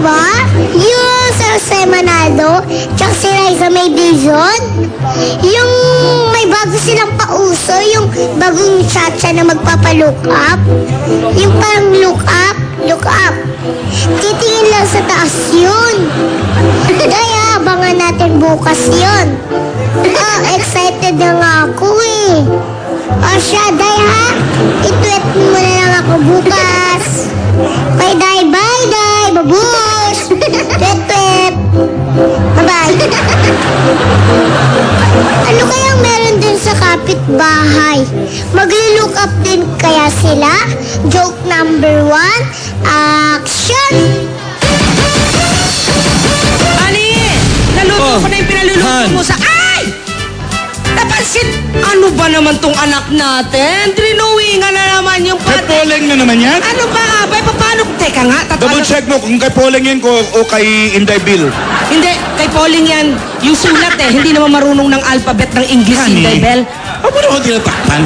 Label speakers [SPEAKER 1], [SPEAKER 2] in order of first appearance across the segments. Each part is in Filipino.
[SPEAKER 1] ba? Yung sa Jose Manalo, tsaka si Liza May Dizon. Yung may bago silang pauso, yung bagong chacha na magpapalook up. Yung parang look up. Titingin lang sa taas yun. Kaya abangan natin bukas yun. Excited na nga ako eh. O siya, Day ha? I-tweet mo na lang ako bukas. Bye, Day. Bye, Day. Babush. Tweet. Bye-bye. Ano kayang meron dun sa kapitbahay? Magli-look up din kaya sila? Joke number 1, action!
[SPEAKER 2] Ali! Naluto ko na yung pinaluluto mo sa... Ay! Napansin! Ano ba naman tong anak natin? Drinowingan na naman yung
[SPEAKER 3] Kay Poleng na naman yan?
[SPEAKER 2] Ano ba, abay? Paano? Teka nga,
[SPEAKER 3] Double check mo kung kay Poleng yan o kay Inday Bill.
[SPEAKER 2] Hindi, kay Pauling yan. Yung sulat Hindi naman marunong ng alphabet ng English,
[SPEAKER 3] Honey.
[SPEAKER 2] Inday Bell.
[SPEAKER 3] Ano ba naman tinatakpan?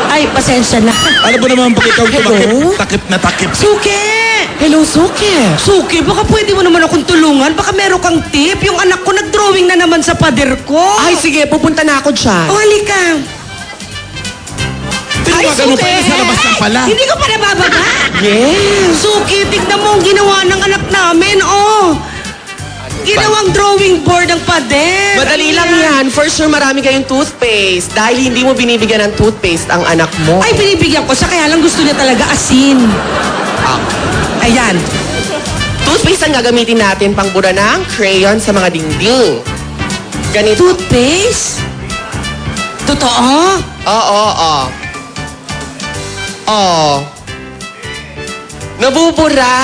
[SPEAKER 2] Ay, pasensya na.
[SPEAKER 3] Ano ba naman pag ikaw tumakip?
[SPEAKER 2] Hello?
[SPEAKER 3] Takip na takip.
[SPEAKER 2] Suki!
[SPEAKER 4] Hello, Suki.
[SPEAKER 2] Suki, baka pwede mo naman akong tulungan. Baka meron kang tip. Yung anak ko nag-drawing na naman sa pader ko.
[SPEAKER 4] Ay, sige, pupunta na ako dyan.
[SPEAKER 2] O, halika.
[SPEAKER 3] Tinawagan mo pa yun sa labas ng pala.
[SPEAKER 2] Hindi ko pa nabababa.
[SPEAKER 4] Yes.
[SPEAKER 2] Suki, tignan mo ang ginawa ng anak namin, oh. Ginawang drawing board ang pader.
[SPEAKER 4] Madali lang yan. For sure, marami kayong toothpaste. Dahil hindi mo binibigyan ng toothpaste ang anak mo.
[SPEAKER 2] Ay, binibigyan ko siya, kaya lang gusto niya talaga asin.
[SPEAKER 4] Ayan. Toothpaste ang gagamitin natin pang bura ng crayon sa mga dingding. Ganito.
[SPEAKER 2] Toothpaste? Totoo?
[SPEAKER 4] Oo. Nabubura.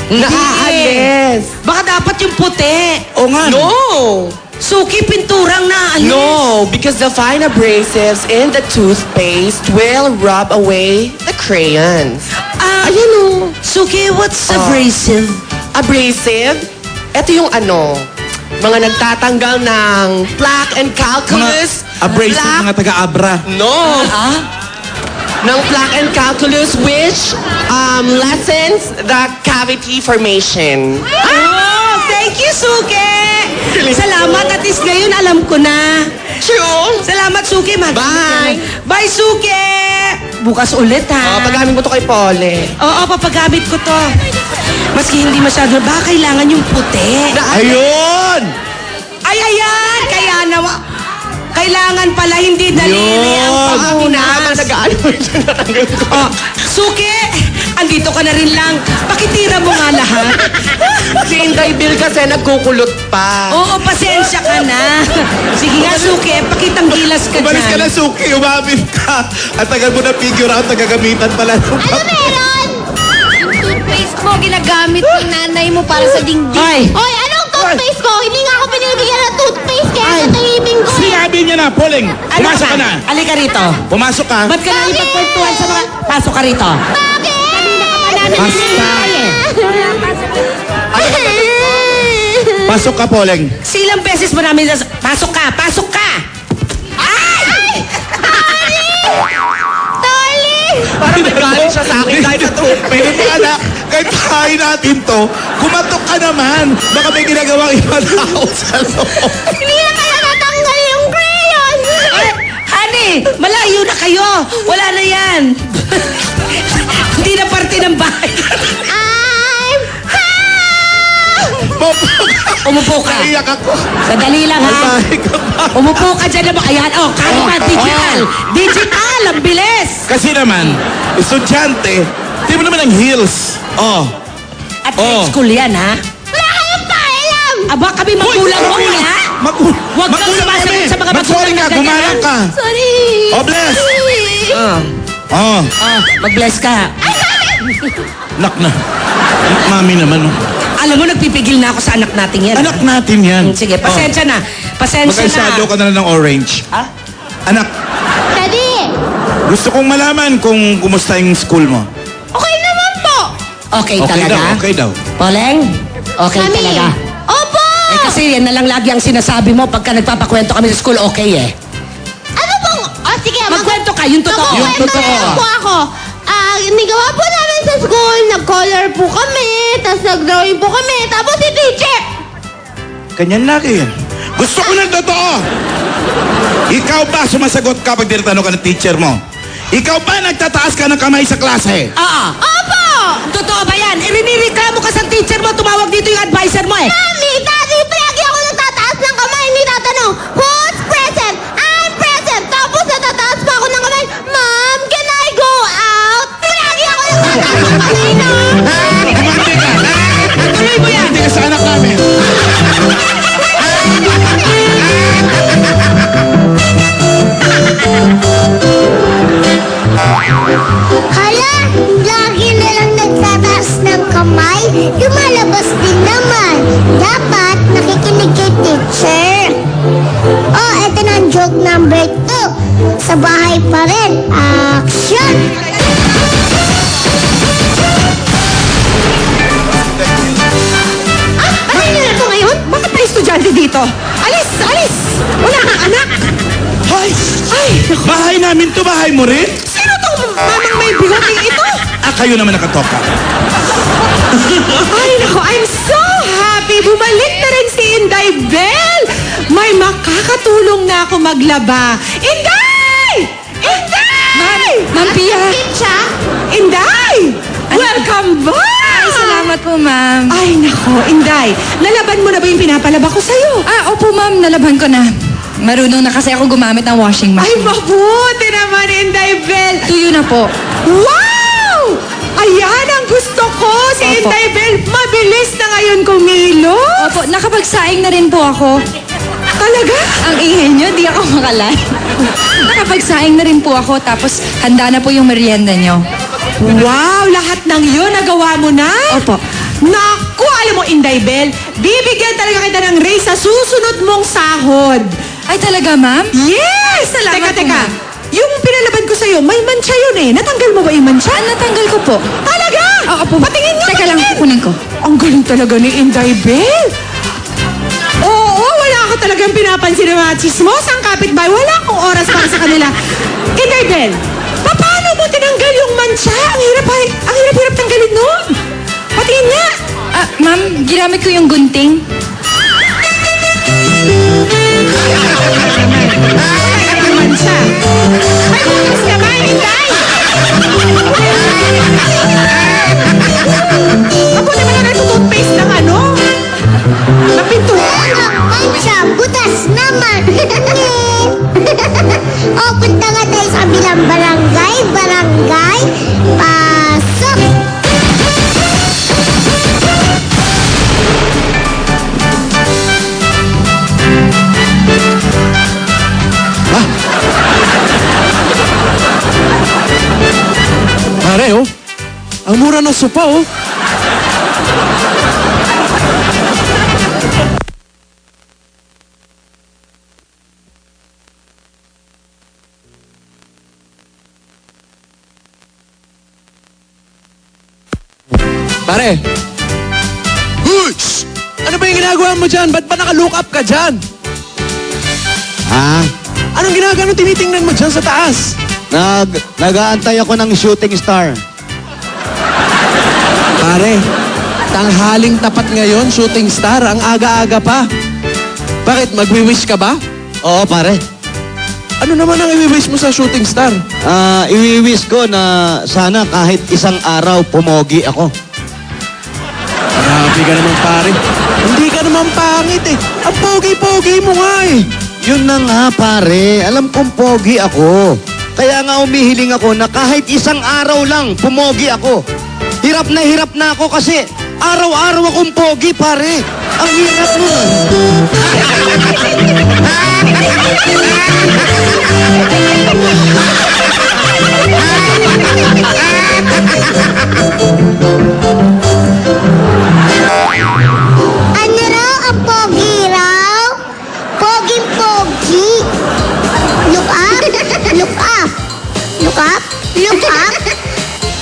[SPEAKER 4] Naaalis.
[SPEAKER 2] Baka dapat yung puti.
[SPEAKER 3] O nga.
[SPEAKER 4] No.
[SPEAKER 2] Suki, pinturang naalis.
[SPEAKER 4] No, because the fine abrasives in the toothpaste will rub away the crayons. Ayan o.
[SPEAKER 2] Suki, what's abrasive?
[SPEAKER 4] Abrasive? Ito yung mga nagtatanggal ng plaque and calculus.
[SPEAKER 3] Abrasive
[SPEAKER 4] Plaque-
[SPEAKER 3] mga taga-abra.
[SPEAKER 4] No. Ng plaque and calculus which lessens the cavity formation.
[SPEAKER 2] Oh, thank you, Suki! Salamat, at least ngayon alam ko na.
[SPEAKER 4] True.
[SPEAKER 2] Salamat, Suki.
[SPEAKER 4] Bye.
[SPEAKER 2] Bye, Suki! Bukas ulit, ha?
[SPEAKER 4] Paggamit mo to kay Pole.
[SPEAKER 2] Oo, papagamit ko to. Maski hindi masyado, baka kailangan yung puti.
[SPEAKER 3] Ayun!
[SPEAKER 2] Ay, ayan! Kaya naman, kailangan pala hindi daliri ang pagpunas. Oh, Suki, andito ka na rin lang. Pakitira mo nga lahat.
[SPEAKER 4] Si Inday Bill kasi nagkukulot pa.
[SPEAKER 2] Oo, pasensya ka na. Sige nga, Suki, pakitang gilas ka
[SPEAKER 3] Umalis ka
[SPEAKER 2] dyan.
[SPEAKER 3] na, Suki. Umamit ka. At tagal mo na figure out na gagamitan pala.
[SPEAKER 1] Ano meron?
[SPEAKER 5] Yung toothpaste mo, ginagamit ng nanay mo para sa dingding.
[SPEAKER 2] Ay!
[SPEAKER 1] Hoy, anong toothpaste ko? Hindi nga ako binibigyan ng toothpaste kaya natahiming ko eh.
[SPEAKER 3] Sinabi niya na, Poleng. Pumasok ka na.
[SPEAKER 2] Alika rito.
[SPEAKER 3] Pumasok ka.
[SPEAKER 2] Ba't ka na ipagkwentuhan sa mga... Pasok ka rito.
[SPEAKER 1] Bakit?
[SPEAKER 3] Basta. Pasok ka, Poleng.
[SPEAKER 2] Silang beses mo namin... Pasok ka! Pasok ka!
[SPEAKER 4] Parang may galit siya sa akin dahil sa toothpaste.
[SPEAKER 3] Pwede anak, kahit tayo natin to, kumatok ka naman. Baka may ginagawang ibang tao sa loob.
[SPEAKER 1] Hindi na kaya natanggal yung crayon.
[SPEAKER 2] Honey, malayo na kayo. Wala na yan. Hindi na parte ng bahay. Umupo ka.
[SPEAKER 3] Naiyak ako.
[SPEAKER 2] Sadali lang, ha?
[SPEAKER 3] Ay, ka ba?
[SPEAKER 2] Umupo ka dyan naman. Ayan, kaya digital. Digital, ang bilis.
[SPEAKER 3] Kasi naman, estudyante, di mo naman ang heels.
[SPEAKER 2] At grade school yan, ha?
[SPEAKER 1] Wala kayong pakialam.
[SPEAKER 2] Aba, kami magulang mo, ha? Huwag kang
[SPEAKER 3] Magulang
[SPEAKER 2] sumasagot
[SPEAKER 3] kami.
[SPEAKER 2] sa mga
[SPEAKER 3] Mag-sorry
[SPEAKER 2] magulang
[SPEAKER 3] ka,
[SPEAKER 2] na ganyan.
[SPEAKER 3] gumalang ka.
[SPEAKER 1] Sorry.
[SPEAKER 3] Oh, bless.
[SPEAKER 2] Mag-bless ka.
[SPEAKER 3] Nak na. Nak mami naman. Oh.
[SPEAKER 2] Alam mo, nagpipigil na ako sa anak natin yan.
[SPEAKER 3] Anak natin yan.
[SPEAKER 2] Sige, pasensya na. Pasensya
[SPEAKER 3] Mag-shadow
[SPEAKER 2] na.
[SPEAKER 3] ka na lang ng orange.
[SPEAKER 2] Ha?
[SPEAKER 3] Anak,
[SPEAKER 1] Daddy,
[SPEAKER 3] gusto kong malaman kung kumusta yung school mo.
[SPEAKER 1] okay naman po.
[SPEAKER 2] Okay,
[SPEAKER 3] Okay
[SPEAKER 2] talaga?
[SPEAKER 3] daw, okay daw.
[SPEAKER 2] Poleng? Okay
[SPEAKER 1] Mami.
[SPEAKER 2] talaga?
[SPEAKER 1] Opo.
[SPEAKER 2] Eh kasi yan na lang lagi ang sinasabi mo pagka nagpapakwento kami sa school, okay eh.
[SPEAKER 1] Ano bang... sige,
[SPEAKER 2] Magkwento ka, yung totoo.
[SPEAKER 3] Yung totoo.
[SPEAKER 1] po ako. Nigawa po namin sa school, nag-color po kami, tapos nag-drawing po kami, tapos si teacher.
[SPEAKER 3] Ganyan lagi yan. Gusto ko ng totoo. Ikaw ba sumasagot kapag tinatanong ka ng teacher mo? Ikaw ba nagtataas ka ng kamay sa klase?
[SPEAKER 2] Oo.
[SPEAKER 1] Opo!
[SPEAKER 2] Totoo ba yan? Irinireklamo ka sa teacher mo, tumawag dito yung advisor mo eh.
[SPEAKER 1] Mami, Daddy, lagi ako nagtataas ng kamay, hindi tatanong, who's present? I'm present! Tapos natataas pa ako ng kamay, Mom, can I go out? Lagi ako nagtataas ng kamay, no?
[SPEAKER 3] Kumante ka!
[SPEAKER 2] Tuloy mo yan.
[SPEAKER 3] Hindi ka sa anak namin.
[SPEAKER 1] Hala, lagi na lang nagtataas ng kamay, lumalabas din naman. Dapat nakikinig kay teacher. Oh, eto na ang joke number 2. Sa bahay pa rin. Action!
[SPEAKER 2] Ano yun na ito ngayon? Bakit may estudyante dito? Alis! Alis! Wala kang anak!
[SPEAKER 3] Hoy!
[SPEAKER 2] Ay, naku.
[SPEAKER 3] Bahay namin to, bahay mo rin?
[SPEAKER 2] Sino tong mamang may bigoting ito?
[SPEAKER 3] Kayo naman nakatoka.
[SPEAKER 2] Ay, naku, I'm so happy! Bumalik na rin si Inday Bell! May makakatulong na ako maglaba. Inday! Inday!
[SPEAKER 5] Ma'am Pia.
[SPEAKER 1] Teacher?
[SPEAKER 2] Inday! Welcome back!
[SPEAKER 5] Ay, salamat po, ma'am.
[SPEAKER 2] Ay, nako, Inday. Nalaban mo na ba yung pinapalaba ko sa'yo?
[SPEAKER 5] Opo, ma'am. Nalaban ko na. Marunong na kasi ako gumamit ng washing
[SPEAKER 2] Ay,
[SPEAKER 5] machine.
[SPEAKER 2] mabuti naman, Inday Bell.
[SPEAKER 5] Tuyo na po.
[SPEAKER 2] Wow! Ayan ang gusto ko! Si
[SPEAKER 5] Opo.
[SPEAKER 2] Inday Bell, mabilis na ngayon kumilo.
[SPEAKER 5] Opo, nakapagsaing na rin po ako.
[SPEAKER 2] Talaga?
[SPEAKER 5] Ang ingay nyo, di ako makalay. Nakapagsaing na rin po ako, tapos handa na po yung merienda nyo.
[SPEAKER 2] Wow! Lahat ng yun, nagawa mo na?
[SPEAKER 5] Opo.
[SPEAKER 2] Naku, alam mo, Inday Bell, bibigyan talaga kita ng raise sa susunod mong sahod.
[SPEAKER 5] Ay, talaga, ma'am?
[SPEAKER 2] Yes!
[SPEAKER 5] Salamat po,
[SPEAKER 2] teka.
[SPEAKER 5] ma'am.
[SPEAKER 2] Yung pinalaban ko sa'yo, may mancha yun eh. Natanggal mo ba yung mancha?
[SPEAKER 5] Natanggal ko po.
[SPEAKER 2] Talaga?
[SPEAKER 5] Oo po.
[SPEAKER 2] Patingin nga,
[SPEAKER 5] Teka lang,
[SPEAKER 2] patingin.
[SPEAKER 5] kukunin ko.
[SPEAKER 2] Ang galing talaga ni Inday Bell. Oo, wala ka talagang pinapansin ng mga chismos. Ang kapitbahay, wala akong oras para sa kanila. Inday Bell, paano mo tinanggal yung mancha? Ang hirap tanggalin nun. Patingin nga.
[SPEAKER 5] Ma'am, ginamit ko yung gunting.
[SPEAKER 2] Ang mancha. Ay, bukas naman, Inday. Mabuti mo na toothpaste ng ano? Ng pintuan.
[SPEAKER 1] Mancha, butas naman. O, punta nga tayo sa kabilang barangay. Barangay, pasok.
[SPEAKER 6] Pare, oh. Ang mura ng sopa, oh. Pare. Uy! Shh! Ano ba yung ginagawa mo dyan? Ba't ba naka-look up ka dyan?
[SPEAKER 7] Ha?
[SPEAKER 6] Anong ginagawa? Tinitingnan mo dyan sa taas?
[SPEAKER 7] Nag-aantay ako ng shooting star.
[SPEAKER 6] Pare, tanghaling tapat ngayon, shooting star, ang aga-aga pa. Bakit, magwi-wish ka ba?
[SPEAKER 7] Oo, pare.
[SPEAKER 6] Ano naman ang i-wish mo sa shooting star?
[SPEAKER 7] Iwi-wish ko na sana kahit isang araw pumogi ako.
[SPEAKER 6] Grabe ka naman, pare. Hindi ka naman pangit eh. Ang pogi-pogi mo nga eh.
[SPEAKER 7] Yun na nga, pare. Alam kong pogi ako. Kaya nga umihiling ako na kahit isang araw lang pumogi ako. Hirap na ako kasi araw-araw akong pogi, pare. Ang hirap nun.
[SPEAKER 1] Ano raw ang pogi raw? Poging-pogi. Look up. Look up. Look up. Look up.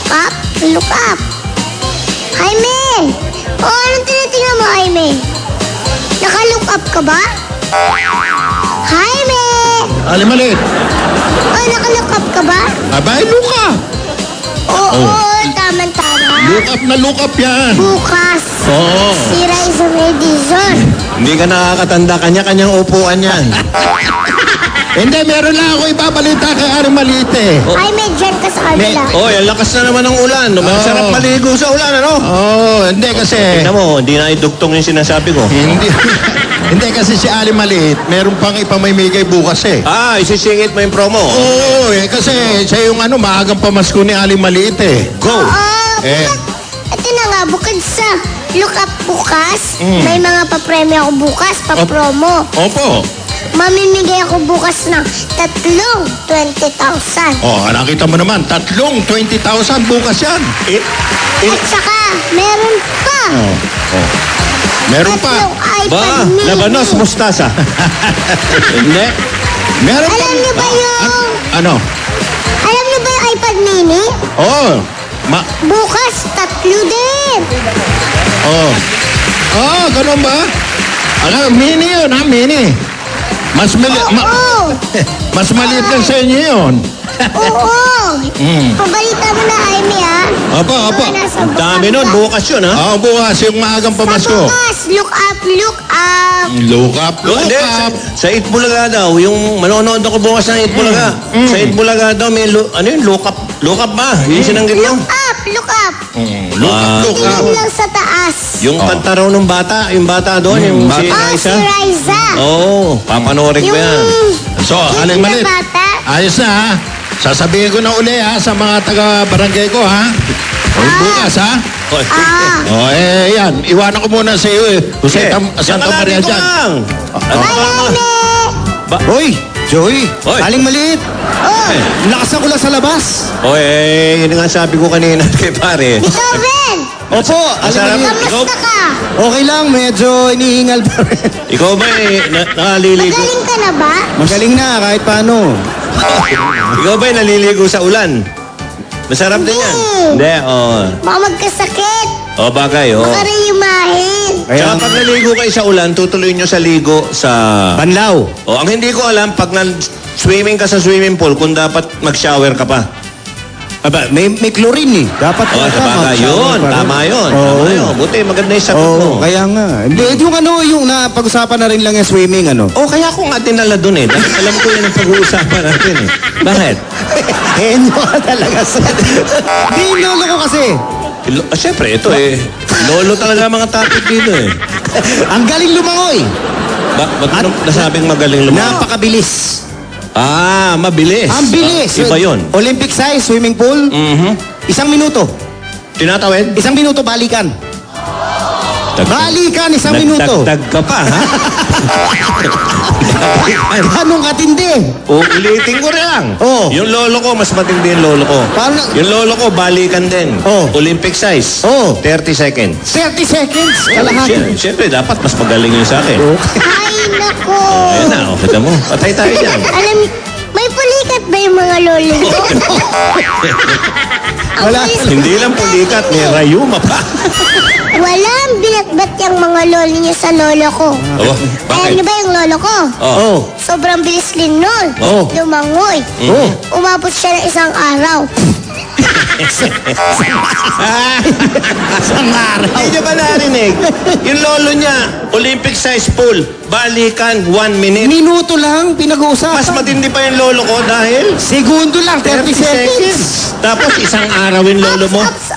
[SPEAKER 1] Up. Look up. Jaime! O, anong tinitingnan mo, Jaime? Naka-look up ka ba? Jaime!
[SPEAKER 3] Alim maliit.
[SPEAKER 1] O, naka-look up ka ba?
[SPEAKER 3] Abay, Luka.
[SPEAKER 1] Oo, tama-tama.
[SPEAKER 8] Look up yan.
[SPEAKER 1] Bukas.
[SPEAKER 8] Oo.
[SPEAKER 1] Si Raisa may Dizon.
[SPEAKER 8] Hindi ka nakakatanda, kanya-kanyang upuan yan. Hindi, meron lang ako ibabalita kay Aling Maliit eh.
[SPEAKER 1] Ay, may dyan ka sa kabila.
[SPEAKER 8] Oh, ang lakas na naman ng ulan. Masarap maligo sa ulan, ano? Oo, hindi kasi...
[SPEAKER 9] Tingnan mo, hindi na idugtong yung sinasabi ko.
[SPEAKER 8] Hindi. Hindi kasi si Ali Maliit, meron pang ipamimigay bukas eh.
[SPEAKER 9] Ah, isisingit mo yung promo.
[SPEAKER 8] Oo, kasi siya yung maagang pamasko ni Ali Maliit eh.
[SPEAKER 9] Go!
[SPEAKER 8] Eh.
[SPEAKER 1] Ito na nga, bukod sa look up bukas, may mga papremyo ako bukas, papromo.
[SPEAKER 8] Opo.
[SPEAKER 1] Mamimigay ako bukas ng 20,000.
[SPEAKER 8] Oh, nakita mo naman, 20,000 bukas yan.
[SPEAKER 1] At saka, meron pa.
[SPEAKER 8] Meron pa.
[SPEAKER 1] Tatlong iPad
[SPEAKER 9] Ba,
[SPEAKER 1] mini.
[SPEAKER 9] labanos, mustasa.
[SPEAKER 8] Hindi. Meron pa.
[SPEAKER 1] Alam niyo ba yung...
[SPEAKER 8] Ano?
[SPEAKER 1] Alam niyo ba yung iPad mini?
[SPEAKER 8] Oh,
[SPEAKER 1] Bukas, 3 din.
[SPEAKER 8] ganun ba? Mini yun ha, mini. Mas maliit lang sa inyo yun.
[SPEAKER 1] Oo. Pabalita mo na, Jaime, ha?
[SPEAKER 8] Opo.
[SPEAKER 9] Ang dami nun, bukas yun, ha?
[SPEAKER 8] Oo, bukas yung maagang pamasko.
[SPEAKER 1] Bukas, look up.
[SPEAKER 8] Look up.
[SPEAKER 9] Hindi, sa Itbulaga daw, yung manonood ako bukas ng Itbulaga. Sa Itbulaga daw, may, ano yun, look up ba? Yung sinanggit mo?
[SPEAKER 1] Look up.
[SPEAKER 8] Look up.
[SPEAKER 1] Tingin lang sa taas.
[SPEAKER 9] Yung kanta raw ng bata, yung bata doon, yung si
[SPEAKER 1] Oh, si
[SPEAKER 9] Raisa.
[SPEAKER 1] Raisa.
[SPEAKER 9] Oo, papanoorin ko yan.
[SPEAKER 8] So, Aling
[SPEAKER 1] Hindi
[SPEAKER 8] Maliit.
[SPEAKER 1] na bata.
[SPEAKER 8] Ayos na ha. Sasabihin ko na uli ha sa mga taga-barangay ko ha. Bukas ha. Yan. Iwanan ko muna sa iyo eh. Jose Santa Maria dyan.
[SPEAKER 7] Hoy, Joey.
[SPEAKER 9] Hoy.
[SPEAKER 7] Aling Maliit. Lakasan ko lang sa labas.
[SPEAKER 9] Yun nga sabi ko kanina kay pare.
[SPEAKER 1] Ikaw, Ben.
[SPEAKER 7] Opo, Aling
[SPEAKER 9] Masarap.
[SPEAKER 7] Maliit.
[SPEAKER 1] Kamusta ka?
[SPEAKER 7] Okay lang, medyo inihingal pa rin.
[SPEAKER 9] Ikaw ba nakaliligo?
[SPEAKER 1] Magaling ka na ba?
[SPEAKER 7] Magaling na kahit paano.
[SPEAKER 9] Ikaw ba naliligo sa ulan? Masarap din yan. Hindi,
[SPEAKER 1] Baka magkasakit.
[SPEAKER 9] bagay,
[SPEAKER 1] Baka rayumahin.
[SPEAKER 9] Tsaka pag naligo kayo sa ulan, tutuloy nyo sa ligo sa...
[SPEAKER 7] Banlaw.
[SPEAKER 9] Ang hindi ko alam, pag swimming ka sa swimming pool, kung dapat mag-shower ka pa.
[SPEAKER 7] Aba, may chlorine eh. Dapat
[SPEAKER 9] Sa bagay, yun. Tama yun. Tama yun. Buti, maganda yung sagot mo.
[SPEAKER 7] Kaya nga. Hindi, yung napag-usapan na rin lang yung swimming,
[SPEAKER 9] Kaya ako nga dinala dun eh. Dahil alam ko yun ang pag-uusapan natin eh. Bakit?
[SPEAKER 7] Henyo ka talaga sa... Di, lolo ko kasi.
[SPEAKER 9] Siyempre, ito eh. Lolo talaga mga topic dito eh.
[SPEAKER 7] Ang galing lumangoy.
[SPEAKER 9] Ba't nasabing magaling lumayan?
[SPEAKER 7] Napakabilis.
[SPEAKER 9] Mabilis.
[SPEAKER 7] Ang bilis.
[SPEAKER 9] Iba yun.
[SPEAKER 7] Olympic size, swimming pool. 1 minuto.
[SPEAKER 9] Tinatawid?
[SPEAKER 7] 1 minuto, balikan. Balikan, 1 minuto.
[SPEAKER 9] Nagdagdag ka pa, ha?
[SPEAKER 7] Anong katindi?
[SPEAKER 9] Ulitin ko rin lang.
[SPEAKER 7] Oo.
[SPEAKER 9] Yung lolo ko, mas matindi yung lolo ko.
[SPEAKER 7] Paano?
[SPEAKER 9] Yung lolo ko, balikan din.
[SPEAKER 7] Oo.
[SPEAKER 9] Olympic size.
[SPEAKER 7] Oo.
[SPEAKER 9] 30 seconds.
[SPEAKER 7] 30 seconds. Kalahati.
[SPEAKER 9] Siyempre, dapat mas magaling yun sa akin.
[SPEAKER 1] Ay, nako.
[SPEAKER 9] Ayan na, kita mo. Patay tayo dyan.
[SPEAKER 1] Alam, may pulikat ba yung mga lolo ko?
[SPEAKER 7] Wala.
[SPEAKER 9] Hindi lang pulikat, may rayuma pa.
[SPEAKER 1] Walang binatbat yung mga lolo niyo sa lolo ko.
[SPEAKER 9] Oh,
[SPEAKER 1] Alam niyo
[SPEAKER 9] bakit?
[SPEAKER 1] ba yung lolo ko?
[SPEAKER 9] Oh.
[SPEAKER 1] Sobrang bilis din nun.
[SPEAKER 9] Oh.
[SPEAKER 1] Lumangoy. Umabot siya ng 1 araw.
[SPEAKER 7] Isang araw.
[SPEAKER 9] Hindi niya ba narinig? Yung lolo niya, Olympic size pool, balikan 1 minute.
[SPEAKER 7] Minuto lang, pinag-uusapan.
[SPEAKER 9] Mas matindi pa yung lolo ko dahil
[SPEAKER 7] Segundo lang, 30 seconds.
[SPEAKER 9] Tapos 1 araw yung lolo mo.
[SPEAKER 1] Ops.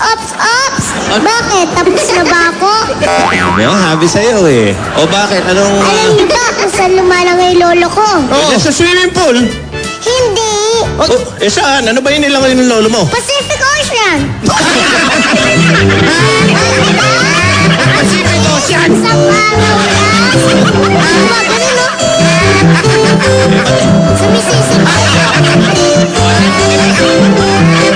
[SPEAKER 1] Bakit? Tapos na ba ako?
[SPEAKER 9] Yung habi sa'yo eh. O bakit? Anong...
[SPEAKER 1] Alam niyo ba kung saan lumalangay lolo ko?
[SPEAKER 9] Sa swimming pool?
[SPEAKER 1] Hindi.
[SPEAKER 9] Saan? Ano ba yung nilangoy ng lolo mo?
[SPEAKER 1] Pacific Ocean.